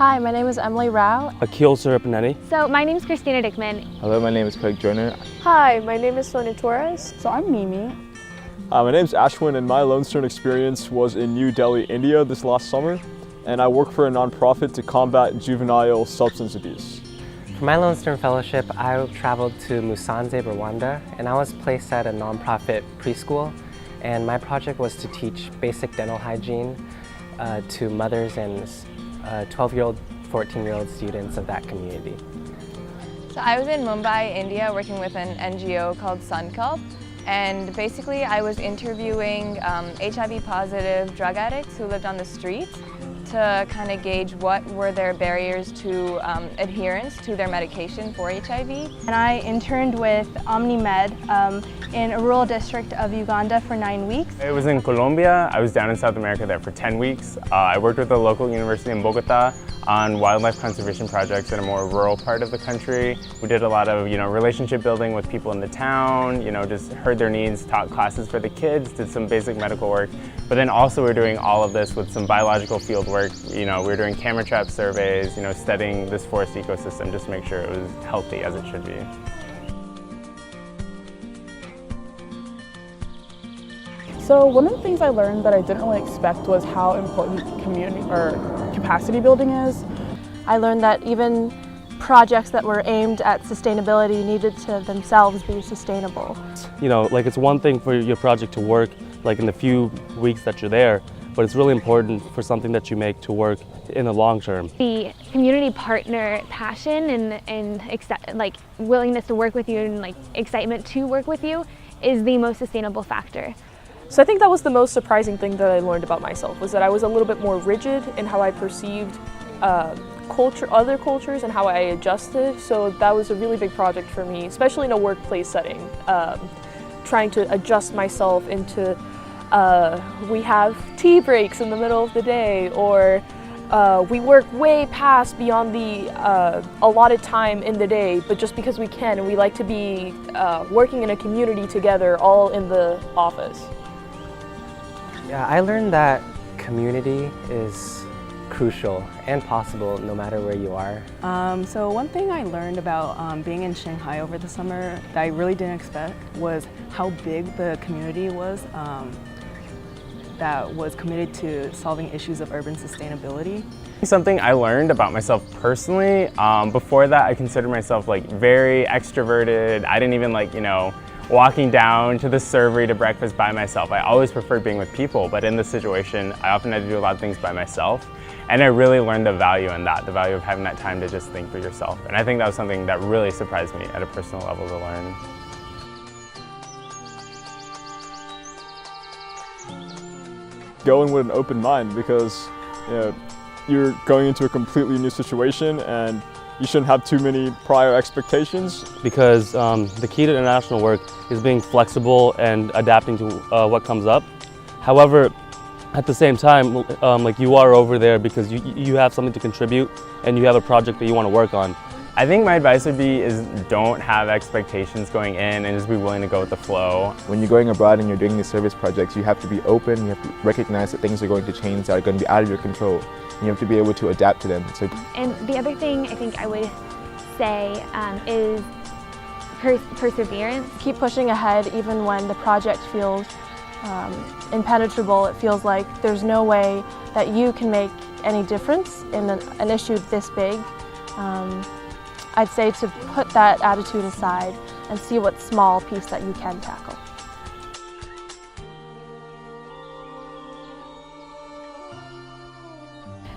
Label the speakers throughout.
Speaker 1: Hi, my name is Emily Rao.
Speaker 2: Akil Sarapaneni.
Speaker 3: So my name is Christina Dickman.
Speaker 4: Hello, my name is Craig Joyner.
Speaker 5: Hi, my name is Sonia Torres.
Speaker 6: So I'm Mimi.
Speaker 7: My name is Ashwin, and my Loewenstern experience was in New Delhi, India this last summer, and I work for a nonprofit to combat juvenile substance abuse.
Speaker 8: For my Loewenstern Fellowship, I traveled to Musanze, Rwanda, and I was placed at a nonprofit preschool, and my project was to teach basic dental hygiene to mothers and 12-year-old, 14-year-old students of that community.
Speaker 9: So I was in Mumbai, India, working with an NGO called Sankalp, and basically I was interviewing HIV-positive drug addicts who lived on the streets to kind of gauge what were their barriers to adherence to their medication for HIV.
Speaker 1: And I interned with OmniMed in a rural district of Uganda for 9 weeks.
Speaker 10: It was in Colombia. I was down in South America there for 10 weeks. I worked with a local university in Bogota on wildlife conservation projects in a more rural part of the country. We did a lot of, relationship building with people in the town, just heard their needs, taught classes for the kids, did some basic medical work. But then also we're doing all of this with some biological field work. We're doing camera trap surveys, studying this forest ecosystem just to make sure it was healthy as it should be.
Speaker 6: So one of the things I learned that I didn't really expect was how important community or capacity building is.
Speaker 1: I learned that even projects that were aimed at sustainability needed to themselves be sustainable.
Speaker 2: It's one thing for your project to work in the few weeks that you're there, but it's really important for something that you make to work in the long term.
Speaker 3: The community partner passion and willingness to work with you and excitement to work with you is the most sustainable factor.
Speaker 5: So I think that was the most surprising thing that I learned about myself, was that I was a little bit more rigid in how I perceived other cultures and how I adjusted. So that was a really big project for me, especially in a workplace setting, trying to adjust myself into we have tea breaks in the middle of the day, or we work way past beyond the allotted time in the day, but just because we can, and we like to be working in a community together, all in the office.
Speaker 8: Yeah, I learned that community is crucial and possible no matter where you are.
Speaker 6: So one thing I learned about being in Shanghai over the summer that I really didn't expect was how big the community was that was committed to solving issues of urban sustainability.
Speaker 10: Something I learned about myself personally, before that I considered myself very extroverted. I didn't even walking down to the servery to breakfast by myself. I always preferred being with people, but in this situation I often had to do a lot of things by myself. And I really learned the value in that, the value of having that time to just think for yourself. And I think that was something that really surprised me at a personal level to learn.
Speaker 7: Go in with an open mind, because you're going into a completely new situation and you shouldn't have too many prior expectations.
Speaker 2: Because the key to international work is being flexible and adapting to what comes up. However, at the same time, you are over there because you have something to contribute and you have a project that you want to work on.
Speaker 10: I think my advice would be don't have expectations going in and just be willing to go with the flow.
Speaker 4: When you're going abroad and you're doing these service projects, you have to be open, you have to recognize that things are going to change that are going to be out of your control. You have to be able to adapt to them.
Speaker 3: And the other thing I think I would say is perseverance.
Speaker 1: Keep pushing ahead even when the project feels impenetrable. It feels like there's no way that you can make any difference in an issue this big. I'd say to put that attitude aside and see what small piece that you can tackle.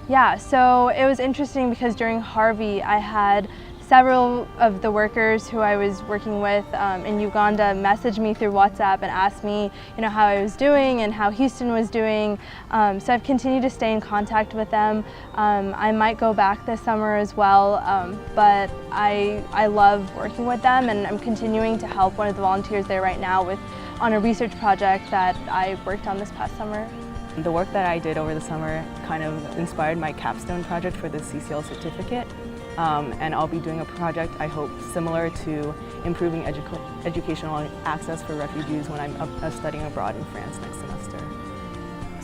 Speaker 1: Yeah, so it was interesting because during Harvey I had several of the workers who I was working with in Uganda messaged me through WhatsApp and asked me, how I was doing and how Houston was doing. So I've continued to stay in contact with them. I might go back this summer as well, but I love working with them, and I'm continuing to help one of the volunteers there right now on a research project that I worked on this past summer.
Speaker 6: The work that I did over the summer kind of inspired my capstone project for the CCL certificate. And I'll be doing a project, I hope, similar to improving educational access for refugees when I'm studying abroad in France next semester.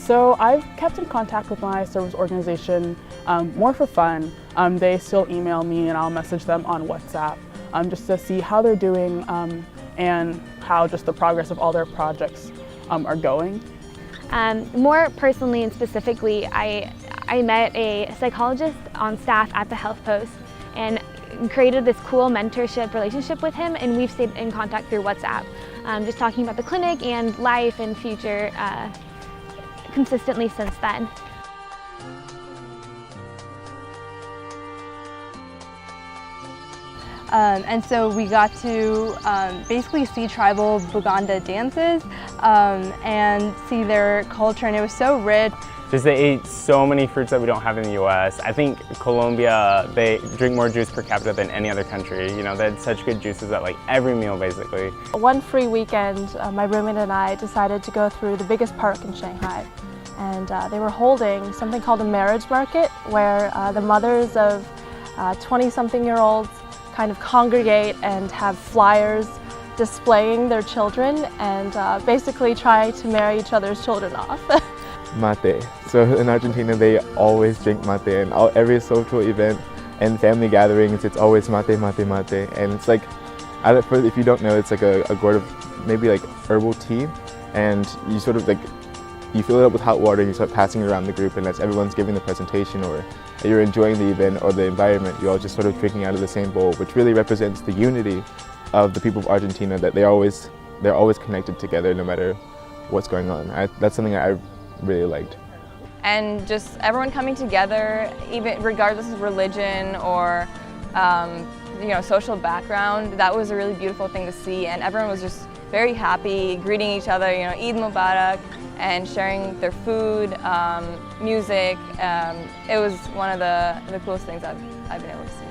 Speaker 11: So I've kept in contact with my service organization more for fun. They still email me and I'll message them on WhatsApp just to see how they're doing and how just the progress of all their projects are going.
Speaker 3: More personally and specifically, I met a psychologist on staff at the Health Post and created this cool mentorship relationship with him, and we've stayed in contact through WhatsApp, just talking about the clinic and life and future consistently since then.
Speaker 1: And so we got to basically see tribal Buganda dances and see their culture, and it was so rich.
Speaker 10: Just they ate so many fruits that we don't have in the U.S. I think Colombia, they drink more juice per capita than any other country. You know, they had such good juices at like every meal basically.
Speaker 12: One free weekend, my roommate and I decided to go through the biggest park in Shanghai. And they were holding something called a marriage market, where the mothers of 20-something-year-olds kind of congregate and have flyers displaying their children and basically try to marry each other's children off.
Speaker 4: Mate. So in Argentina, they always drink mate, and every social event and family gatherings, it's always mate, mate, mate. And it's like, if you don't know, it's like a gourd of maybe like herbal tea, and you sort of like, you fill it up with hot water and you start passing it around the group, and as everyone's giving the presentation or you're enjoying the event or the environment, you're all just sort of drinking out of the same bowl, which really represents the unity of the people of Argentina, that they're always connected together no matter what's going on. That's something I really liked.
Speaker 9: And just everyone coming together, even regardless of religion or social background, that was a really beautiful thing to see, and everyone was just very happy, greeting each other, Eid Mubarak, and sharing their food, music. It was one of the coolest things I've been able to see.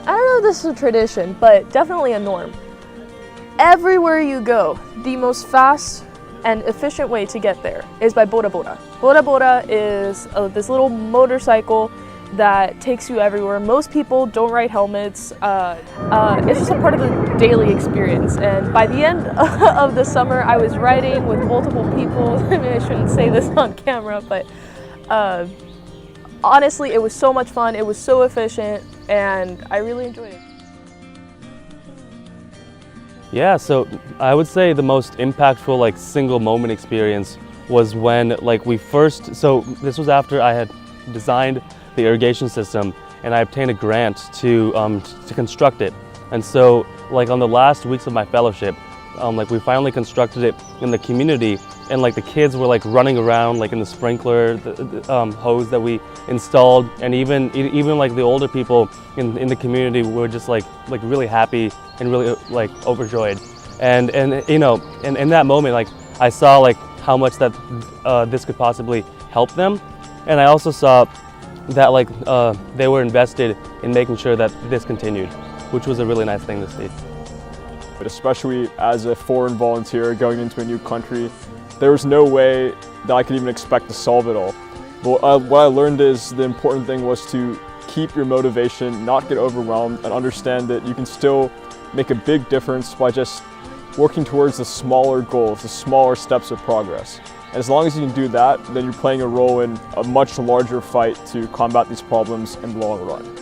Speaker 5: I don't know if this is a tradition, but definitely a norm. Everywhere you go, the most fast and efficient way to get there is by Bora Bora. Bora Bora is this little motorcycle that takes you everywhere. Most people don't ride helmets. It's just a part of the daily experience. And by the end of the summer, I was riding with multiple people. I mean, I shouldn't say this on camera, but honestly, it was so much fun. It was so efficient, and I really enjoyed it.
Speaker 2: Yeah, so I would say the most impactful single moment experience was when so this was after I had designed the irrigation system and I obtained a grant to construct it. And so on the last weeks of my fellowship, we finally constructed it in the community, and the kids were running around in the sprinkler, the hose that we installed, and even the older people in the community were just really happy and really overjoyed. And in that moment I saw how much that this could possibly help them, and I also saw that they were invested in making sure that this continued, which was a really nice thing to see.
Speaker 7: But especially as a foreign volunteer going into a new country, there was no way that I could even expect to solve it all. But what I learned is the important thing was to keep your motivation, not get overwhelmed, and understand that you can still make a big difference by just working towards the smaller goals, the smaller steps of progress. And as long as you can do that, then you're playing a role in a much larger fight to combat these problems in the long run.